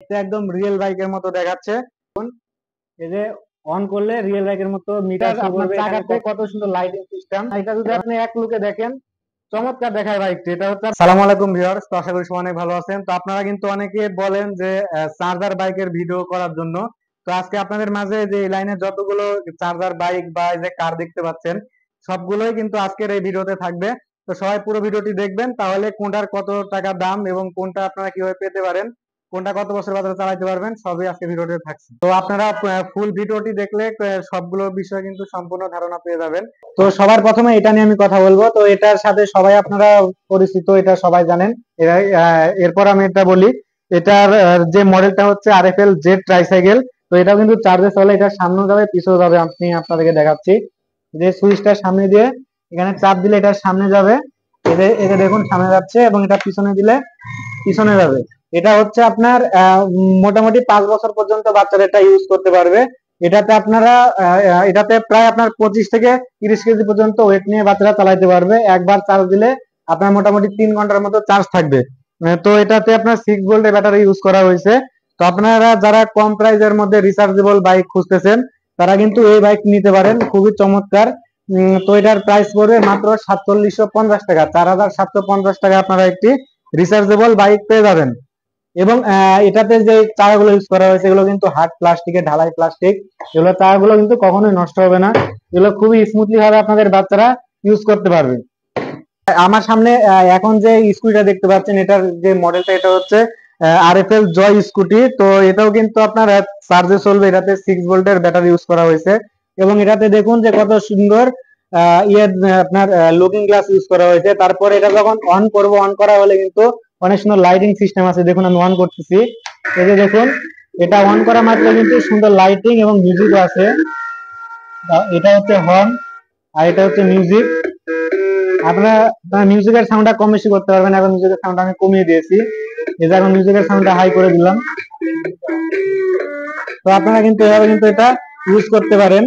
একদম রিয়েল বাইকের মতো দেখাচ্ছে। এই যে অন করলে রিয়েল বাইকের মতো মিটার শো করবে। চাকাতে কত সুন্দর লাইটিং সিস্টেম, এটা যদি আপনি এক লুকে দেখেন চমৎকার দেখায় বাইকটি। এটা হচ্ছে সালাম আলাইকুম ভিউয়ার্স, তো আশা করি সবাই অনেক ভালো আছেন। তো আপনারা কিন্তু অনেকে বলেন যে চার্জার বাইকের ভিডিও করার জন্য। তো আজকে আপনাদের মাঝে যে এই লাইনে যতগুলো চার্জার বাইক বা এই যে কার দেখতে পাচ্ছেন সবগুলোই কিন্তু আজকের এই ভিডিওতে থাকবে। তো সবাই পুরো ভিডিওটি দেখবেন, তাহলে কোনটার কত টাকা দাম এবং কোনটা আপনারা কিভাবে পেতে পারেন, কোনটা কত বছর বাজারে চালাতে পারবেন, সবই আজকে ভিডিওতে থাকছে। তো আপনারা ফুল ভিডিওটি দেখলে সবগুলো বিষয় কিন্তু সম্পূর্ণ ধারণা পেয়ে যাবেন। তো সবার প্রথমে এটা নিয়ে আমি কথা বলবো। তো এটার সাথে সবাই আপনারা পরিচিত, এটা সবাই জানেন। এরপর আমি এটা বলি, এটার যে মডেলটা হচ্ছে আরএফএল জেড ট্রাইসাইকেল। তো এটাও কিন্তু চার্জে চলে, এটা সামনে যাবে পিছনে যাবে, আমি আপনাদেরকে দেখাচ্ছি। যে সুইচটা সামনে দিয়ে এখানে চাপ দিলে এটা সামনে যাবে, এটা দেখুন সামনে যাচ্ছে, এবং এটা পিছনে দিলে পিছনে যাবে। এটা হচ্ছে আপনার মোটামুটি 5 বছর পর্যন্ত বাচ্চারা এটা ইউজ করতে পারবে। এটাতে আপনারা এটাতে প্রায় আপনার 25 থেকে 30 কেজি পর্যন্ত ওয়েট নিয়ে বাচ্চারা চালাতে পারবে। একবার চার্জ দিলে আপনার মোটামুটি 3 ঘন্টার মতো চার্জ থাকবে। তো এটাতে আপনার 6 ভোল্টের ব্যাটারি ইউজ করা হয়েছে। তো আপনারা যারা কম প্রাইজের মধ্যে রিচার্জেবল বাইক খুঁজতেছেন তারা কিন্তু এই বাইক নিতে পারেন, খুবই চমৎকার। তো এটার প্রাইস পড়বে মাত্র 4750 টাকা, 4750 টাকা আপনারা একটি রিচার্জেবল বাইক পেয়ে যাবেন। এবং এটাতে যে চাকাগুলো ইউজ করা হয়েছে এগুলো কিন্তু হার্ড প্লাস্টিকের, ঢালাই প্লাস্টিক। এগুলো চাকাগুলো কিন্তু কখনোই নষ্ট হবে না, এগুলো খুবই স্মুথলি ভাবে আপনাদের বাচ্চারা ইউজ করতে পারবে। আমার সামনে এখন যে স্কুটিটা দেখতে পাচ্ছেন, এটার যে মডেলটা এটা হচ্ছে আরএফএল জয় স্কুটি। তো এটাও কিন্তু আপনার চার্জে চলবে, এটাতে 6 ভোল্টের ব্যাটারি ইউজ করা হয়েছে। এবং এটাতে দেখুন যে কত সুন্দর আপনার লুকিং গ্লাস ইউজ করা হয়েছে। তারপরে এটা যখন অন করব, অন করা হলে কিন্তু অনেক সুন্দর লাইটিং সিস্টেম আছে। দেখুন আমি অন করতেছি, এই যে দেখুন এটা অন করা মাত্র কিন্তু সুন্দর লাইটিং এবং মিউজিকও আছে। এটা হচ্ছে হর্ন আর এটা হচ্ছে মিউজিক। আপনারা মিউজিকের সাউন্ডটা কম বেশি করতে পারবেন। এখন মিউজিকের সাউন্ড আমি কমিয়ে দিয়েছি, এই যে এখন মিউজিকের সাউন্ডটা হাই করে দিলাম। তো আপনারা কিন্তু এভাবে কিন্তু এটা ইউজ করতে পারেন।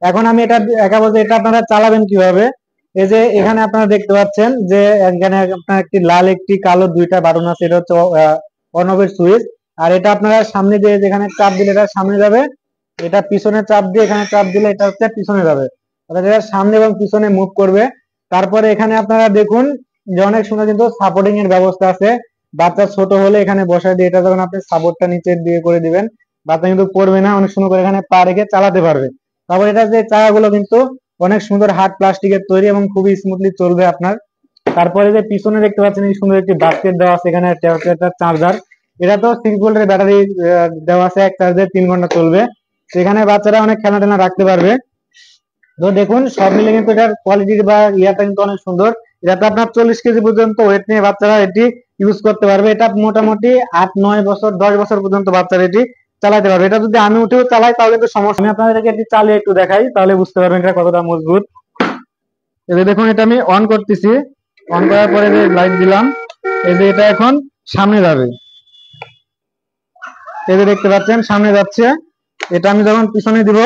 এখন আমি এটা দেখাবো যে এটা আপনারা চালাবেন কিভাবে। এই যে এখানে আপনারা দেখতে পাচ্ছেন যে এখানে আপনার একটি লাল একটি কালো দুইটা বাটন আছে, এটা হচ্ছে অন অফ এর সুইচ। আর এটা আপনারা সামনে দিয়ে যেখানে চাপ দিলে এটা সামনে যাবে, এটা পিছনে চাপ দিয়ে এখানে চাপ দিলে এটা হচ্ছে পিছনে যাবে, অর্থাৎ এটা সামনে এবং পিছনে মুভ করবে। তারপরে এখানে আপনারা দেখুন যে অনেক সুন্দর কিন্তু সাপোর্টিং এর ব্যবস্থা আছে। বাচ্চা ছোট হলে এখানে বসায় দিয়ে এটা যখন আপনি সাপোর্টটা নিচে দিয়ে করে দিবেন, বাচ্চা কিন্তু পড়বে না, অনেক সুন্দর করে এখানে পা রেখে চালাতে পারবে। তারপর এটা যে চাকাগুলো কিন্তু অনেক সুন্দর হার্ড প্লাস্টিকের তৈরি এবং খুবই স্মুথলি চলবে আপনার। তারপরে যে পিছনে দেখতে পাচ্ছেন এই সুন্দর একটি বাস্কেট দেওয়া আছে, এখানে একটা চার্জার। এটা তো 6 ভোল্টের ব্যাটারি দেওয়া আছে, এক চার্জে 3 ঘন্টা চলবে। সেখানে বাচ্চারা অনেক খেলনা টেলনা রাখতে পারবে। তো দেখুন সব মিলে কিন্তু এটার কোয়ালিটি বা ইয়াটা কিন্তু অনেক সুন্দর। এটাতে আপনার 40 কেজি পর্যন্ত ওয়েট নিয়ে বাচ্চারা এটি ইউজ করতে পারবে। এটা মোটামুটি 8 9 বছর 10 বছর পর্যন্ত বাচ্চারা এটি চালাতে পারবে। এটা যদি আমি উঠেও চালাই তাহলে কিন্তু সমস্যা। আমি আপনাদেরকে এটি চালিয়ে একটু দেখাই, তাহলে বুঝতে পারবেন এটা কতটা মজবুত। এই যে দেখুন এটা আমি অন করতেছি, অন করার পরে যে লাইট দিলাম, এই যে এটা এখন সামনে যাবে, এই যে দেখতে পাচ্ছেন সামনে যাচ্ছে। এটা আমি যখন পিছনে দিব,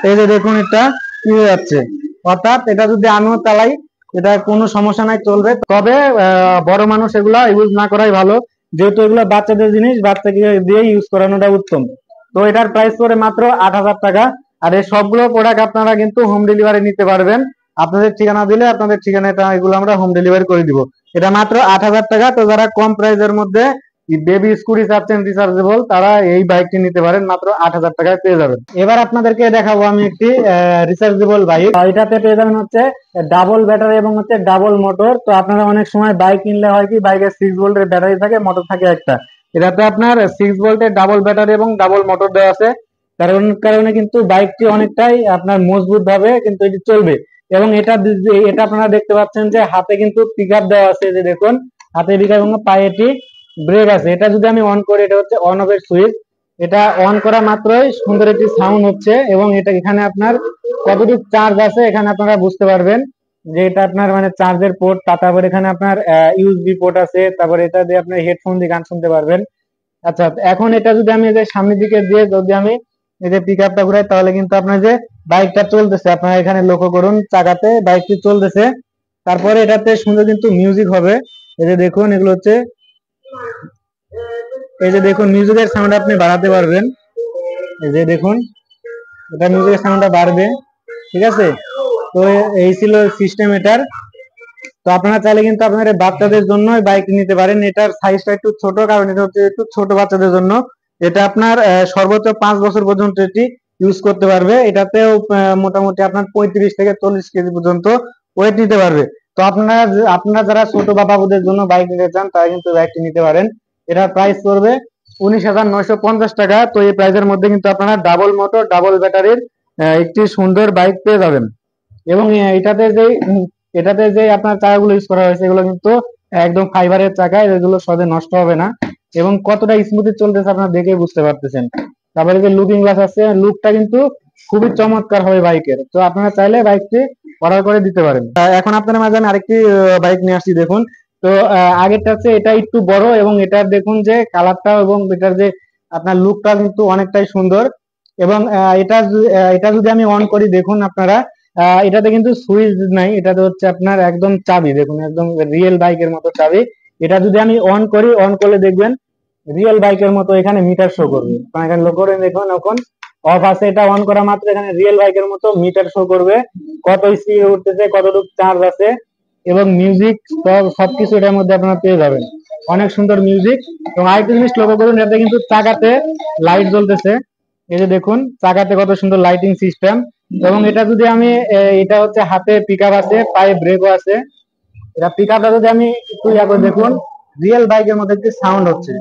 এই যে দেখুন এটা কি হয়ে যাচ্ছে। অর্থাৎ এটা যদি আমিও চালাই এটা কোনো সমস্যা নাই, চলবে। তবে বড় মানুষ এগুলা ইউজ না করাই ভালো, যেহেতু এগুলো বাচ্চাদের জিনিস, বাচ্চাকে দিয়ে ইউজ করানোটা উত্তম। তো এটার প্রাইস পড়ে মাত্র 8000 টাকা। আর এই সবগুলো প্রোডাক্ট আপনারা কিন্তু হোম ডেলিভারি নিতে পারবেন। আপনাদের ঠিকানা দিলে আপনাদের ঠিকানাটা এগুলো আমরা হোম ডেলিভারি করে দিব। এটা মাত্র 8000 টাকা। তো যারা কম প্রাইসের মধ্যে বেবি স্কুটি চাচ্ছেন রিচার্জেবল, তারা এই বাইকটি নিতে পারেন, মাত্র 8000 টাকায় পেয়ে যাবেন। এবার আপনাদেরকে দেখাবো আমি একটি রিচার্জেবল বাইক। এটাতে পেয়ে যাবেন হচ্ছে ডাবল ব্যাটারি এবং হচ্ছে ডাবল মোটর। তো আপনারা অনেক সময় বাইক কিনলে হয় কি, বাইকে 6 ভোল্টের ব্যাটারি থাকে, মোটর থাকে একটা। এটাতে আপনার 6 ভোল্টের ডাবল ব্যাটারি এবং ডাবল মোটর দেওয়া আছে। কারণে কিন্তু বাইকটি অনেকটাই আপনার মজবুত ভাবে কিন্তু এটি চলবে। এবং এটা আপনারা দেখতে পাচ্ছেন যে হাতে কিন্তু পিক আপ দেওয়া আছে, যে দেখুন হাতে পিক আপ এবং পায়ে এটি ব্রেক আছে। এটা যদি আমি অন করি, এটা হচ্ছে অন অফ এর সুইচ। এটা অন করা মাত্রই সুন্দর একটি সাউন্ড হচ্ছে, এবং এটা এখানে আপনার কতটুকু চার্জ আছে এখানে আপনারা বুঝতে পারবেন যে এটা আপনার মানে চার্জের পোর্ট। তারপর এখানে আপনার ইউএসবি পোর্ট আছে, তারপর এটা দিয়ে আপনি হেডফোন দিয়ে গান শুনতে পারবেন। আচ্ছা, এখন এটা যদি আমি যে সামনের দিকে দিয়ে যদি আমি এই যে পিক আপটা ঘুরাই, তাহলে কিন্তু আপনার যে বাইকটা চলতেছে, আপনারা এখানে লক্ষ্য করুন চাকাতে বাইকটি চলতেছে। তারপরে এটাতে সুন্দর কিন্তু মিউজিক হবে। এই যে দেখুন এগুলো হচ্ছে এই যে দেখুন মিউজিকের সাউন্ড আপনি বাড়াতে পারবেন। এই যে দেখুন এটা মিউজিকের সাউন্ডটা বাড়বে, ঠিক আছে। তো এই ছিল সিস্টেম এটার। তো আপনারা চাইলে কিন্তু আপনাদের বাচ্চাদের জন্য বাইক নিতে পারেন। এটার সাইজটা একটু ছোট, কারণ এটা হচ্ছে একটু ছোট বাচ্চাদের জন্য। এটা আপনার সর্বোচ্চ 5 বছর পর্যন্ত এটি ইউজ করতে পারবে। এটাতেও মোটামুটি আপনার 35 থেকে 40 কেজি পর্যন্ত ওয়েট নিতে পারবে। তো আপনারা যারা ছোট বাবুদের জন্য বাইক নিতে চান তারা কিন্তু বাইকটি নিতে পারেন। এটার প্রাইস পড়বে 19,950 টাকা। তো এই প্রাইসের মধ্যে কিন্তু আপনারা ডাবল মোটর ডাবল ব্যাটারির একটি সুন্দর বাইক পেয়ে যাবেন। এবং এটাতে যে আপনার চাকাগুলো ইউজ করা হয়েছে এগুলো কিন্তু একদম ফাইবারের চাকা, এগুলো সহজে নষ্ট হবে না। এবং কতটা স্মুথলি চলতেছে আপনারা দেখে বুঝতে পারতেছেন। তারপরে যে লুকিং গ্লাস আছে, লুকটা কিন্তু খুবই চমৎকার হবে বাইকের। তো আপনারা চাইলে বাইকটি অর্ডার করে দিতে পারেন। এখন আপনাদের মাঝে আমি আরেকটি বাইক নিয়ে আসছি দেখুন। তো আগেরটা হচ্ছে এটা একটু বড়, এবং এটার দেখুন যে কালারটা এবং এটার যে আপনার লুকটা কিন্তু অনেকটাই সুন্দর। এবং এটা যদি আমি অন করি দেখুন আপনারা, এটাতে কিন্তু সুইচ নাই, এটাতে হচ্ছে আপনার একদম চাবি, দেখুন একদম রিয়েল বাইকের মতো চাবি। এটা যদি আমি অন করি, অন করলে দেখবেন রিয়েল বাইকের মতো এখানে মিটার শো করবে। এখানে লক্ষ্য করে দেখুন এখন অফ আছে, এটা অন করা মাত্র এখানে রিয়েল বাইকের মতো মিটার শো করবে, কত স্পিড উঠতেছে, কতটুকু চার্জ আছে, এবং মিউজিক সবকিছু এটার মধ্যে আপনারা পেয়ে যাবেন। অনেক সুন্দর মিউজিক। এবং আরেকটা জিনিস লক্ষ্য করুন, এটাতে কিন্তু চাকাতে লাইট জ্বলতেছে। এই যে দেখুন চাকাতে কত সুন্দর লাইটিং সিস্টেম। এবং এটা যদি আমি এটা হচ্ছে হাতে পিকআপ আছে, পায়ে ব্রেকও আছে। এটা পিকআপটা যদি আমি একটু ইয়া করে দেখুন, রিয়েল বাইকের মধ্যে একটি সাউন্ড হচ্ছে।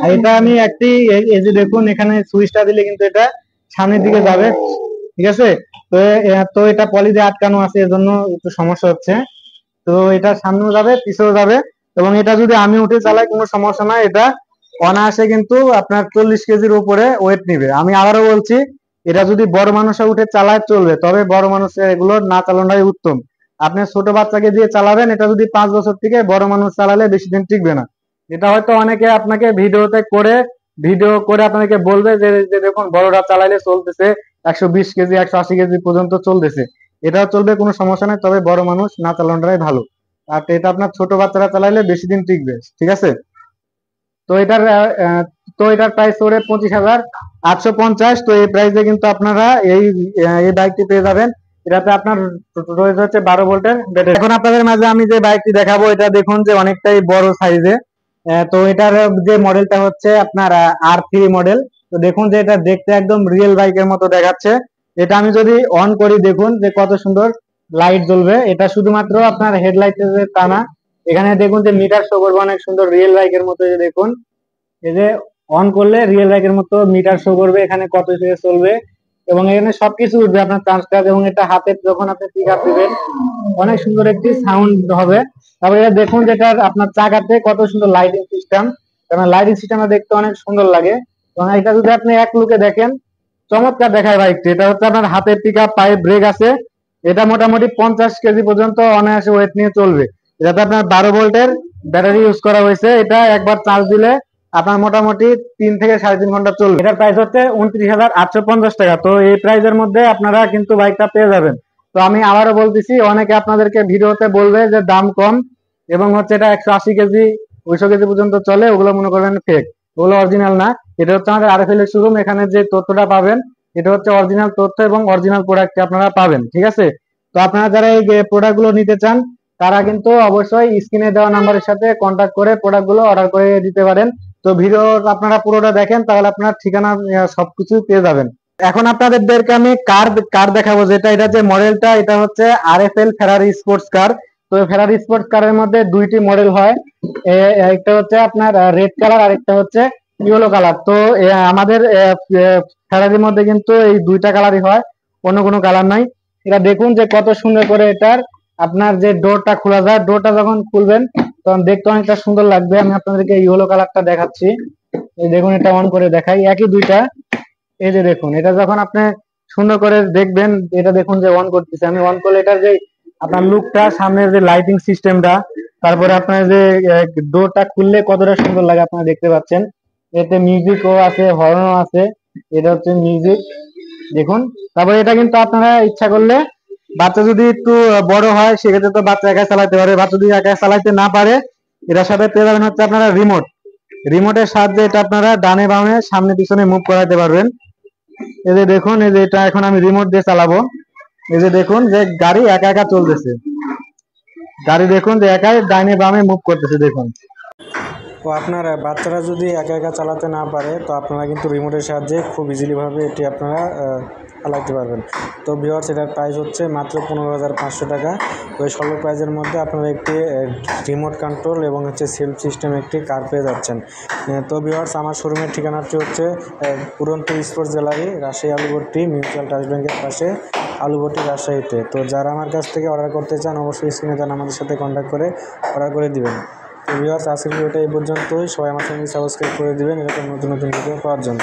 আর এটা আমি একটি এই যে দেখুন এখানে সুইচটা দিলে কিন্তু এটা সামনের দিকে যাবে, ঠিক আছে। তো এটা পলি দিয়ে আটকানো আছে, এজন্য একটু সমস্যা হচ্ছে। তো এটা সামনেও যাবে পিছেও যাবে। এবং এটা যদি আমি উঠে চালাই কোনো সমস্যা নাই, এটা অনায়াসে কিন্তু আপনার 40 কেজির উপরে ওয়েট নিবে। আমি আবারও বলছি, এটা যদি বড় মানুষরা উঠে চালায় চলবে, তবে বড় মানুষের এগুলো না চালানোই উত্তম। আপনি ছোট বাচ্চাকে দিয়ে চালাবেন, এটা যদি 5 বছর থেকে বড় মানুষ চালালে বেশি দিন টিকবে না। এটা হয়তো অনেকে আপনাকে ভিডিও করে আপনাকে বলবে যে দেখুন বড়রা চালাইলে চলতেছে 120 কেজি 180 কেজি পর্যন্ত চলতেছে, এটা চলবে, কোনো সমস্যা নেই, তবে বড় মানুষ না চালানোটাই ভালো। আর এটা আপনার ছোট বাচ্চারা চালাইলে বেশি দিন টিকবে, ঠিক আছে। তো এটার প্রাইস পড়ে 25,850। তো এই প্রাইসে কিন্তু আপনারা এই বাইকটি পেয়ে যাবেন। এটাতে আপনার রয়েছে হচ্ছে 12 ভোল্টের ব্যাটারি। এখন আপনাদের মাঝে আমি যে বাইকটি দেখাবো এটা দেখুন যে অনেকটাই বড় সাইজে। তো এটার যে মডেলটা হচ্ছে আপনার R3 মডেল। তো দেখুন যে এটা দেখতে একদম রিয়েল বাইকের মতো দেখাচ্ছে। এটা আমি যদি অন করি দেখুন যে কত সুন্দর লাইট জ্বলবে। এটা শুধুমাত্র আপনার হেডলাইটের তা না, এখানে দেখুন যে মিটার শো করবে অনেক সুন্দর রিয়েল বাইকের মতো। যে দেখুন এই যে অন করলে রিয়েল বাইকের মতো মিটার শো করবে, এখানে কত স্পিডে চলবে, এবং এখানে সবকিছু উঠবে আপনার চার্জ কাজ। এবং এটা হাতে যখন আপনি পিক আপ দিবেন অনেক সুন্দর একটি সাউন্ড হবে। তারপরে এটা দেখুন যেটা আপনার চাকাতে কত সুন্দর লাইটিং সিস্টেম, কারণ লাইটিং সিস্টেমটা দেখতে অনেক সুন্দর লাগে। এবং এটা যদি আপনি এক লুকে দেখেন চমৎকার দেখায় বাইকটি। এটা হচ্ছে আপনার হাতে পিক আপ, পায়ে ব্রেক আছে। এটা মোটামুটি 50 কেজি পর্যন্ত অনায়াসে ওয়েট নিয়ে চলবে। এটাতে আপনার 12 ভোল্টের ব্যাটারি ইউজ করা হয়েছে। এটা একবার চার্জ দিলে আপনার মোটামুটি 3 থেকে 3.5 ঘন্টা চলবে। এটার প্রাইস হচ্ছে 29,850 টাকা। তো এই প্রাইসের মধ্যে আপনারা কিন্তু বাইকটা পেয়ে যাবেন। তো আমি আবারও বলতেছি, অনেকে আপনাদেরকে ভিডিওতে বলবে যে দাম কম, এবং হচ্ছে এটা 180 কেজি 200 কেজি পর্যন্ত চলে, ওগুলো মনে করবেন ফেক, ওগুলো অরিজিনাল না। এটা হচ্ছে আমাদের RFL এর শোরুম, এখানে যে তথ্যটা পাবেন এটা হচ্ছে অরিজিনাল তথ্য এবং অরিজিনাল প্রোডাক্ট আপনারা পাবেন, ঠিক আছে। তো আপনারা যারা এই প্রোডাক্ট গুলো নিতে চান তারা কিন্তু অবশ্যই স্ক্রিনে দেওয়া নাম্বারের সাথে কন্ট্যাক্ট করে প্রোডাক্ট গুলো অর্ডার করে দিতে পারেন। তো ভিডিও আপনারা পুরোটা দেখেন, তাহলে আপনার ঠিকানা সবকিছু পেয়ে যাবেন। এখন আপনাদেরকে আমি কার দেখাবো, যেটা এটা যে মডেলটা এটা হচ্ছে RFL ফেরারি স্পোর্টস কার। তো ফেরারি স্পোর্টস কারের মধ্যে দুইটি মডেল হয়, একটা হচ্ছে আপনার রেড কালার, আরেকটা হচ্ছে ইয়েলো কালার। তো আমাদের ফেরারির মধ্যে কিন্তু এই দুইটা কালারই হয়, অন্য কোনো কালার নাই। এটা দেখুন যে কত সুন্দর করে এটার আপনার যে ডোরটা খোলা যায়, ডোরটা যখন খুলবেন তখন দেখতে অনেকটা সুন্দর লাগবে। আমি আপনাদেরকে ইয়েলো কালারটা দেখাচ্ছি, এই দেখুন এটা অন করে দেখাই, একই দুইটা। এই যে দেখুন এটা যখন আপনি সুন্দর করে দেখবেন, এটা দেখুন যে অন করতেছে, আমি অন করলে এটার যে আপনার লুকটা, সামনের যে লাইটিং সিস্টেমটা, তারপরে আপনার যে ডোরটা খুললে কতটা সুন্দর লাগে আপনারা দেখতে পাচ্ছেন। এতে মিউজিকও আছে, হর্নও আছে, এটা হচ্ছে মিউজিক দেখুন। তারপরে এটা কিন্তু আপনারা ইচ্ছা করলে, বাচ্চা যদি একটু বড় হয় সেক্ষেত্রে তো বাচ্চা একা চালাতে পারে, বাচ্চা যদি একা চালাইতে না পারে এটার সাথে পেয়ে যাবেন হচ্ছে আপনারা রিমোটের সাহায্যে এটা আপনারা ডানে বামে সামনে পিছনে মুভ করাতে পারবেন। এই যে দেখুন, এই যে এটা এখন আমি রিমোট দিয়ে চালাবো। এই যে দেখুন যে গাড়ি একা একা চলতেছে, গাড়ি দেখুন যে একাই ডাইনে বামে মুভ করতেছে দেখুন। তো আপনার বাচ্চারা যদি একা একা চালাতে না পারে তো আপনারা কিন্তু রিমোটের সাহায্যে খুব ইজিলিভাবে এটি আপনারা চালাতে পারবেন। তো ভিউয়ার্স, এটার প্রাইস হচ্ছে মাত্র 15,500 টাকা। তো এই স্বল্প প্রাইজের মধ্যে আপনারা একটি রিমোট কন্ট্রোল এবং হচ্ছে সেলফ সিস্টেম একটি কার পেয়ে যাচ্ছেন। তো ভিউয়ার্স, আমার শোরুমের ঠিকানাটি হচ্ছে Puranta sports gallery, Rajshahi Alupatti, mutual trust ব্যাংকের পাশে, আলুবর্তি, রাজশাহীতে। তো যারা আমার কাছ থেকে অর্ডার করতে চান অবশ্যই স্ক্রিনে দেন আমাদের সাথে কন্ট্যাক্ট করে অর্ডার করে দিবেন। তো ভিউয়ার্স, আজকের ভিডিওটা এই পর্যন্তই। সবাই আমার চ্যানেল সাবস্ক্রাইব করে দিবেন এরকম নতুন নতুন ভিডিও পাওয়ার জন্য।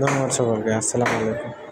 ধন্যবাদ সকলকে। আসসালামু আলাইকুম।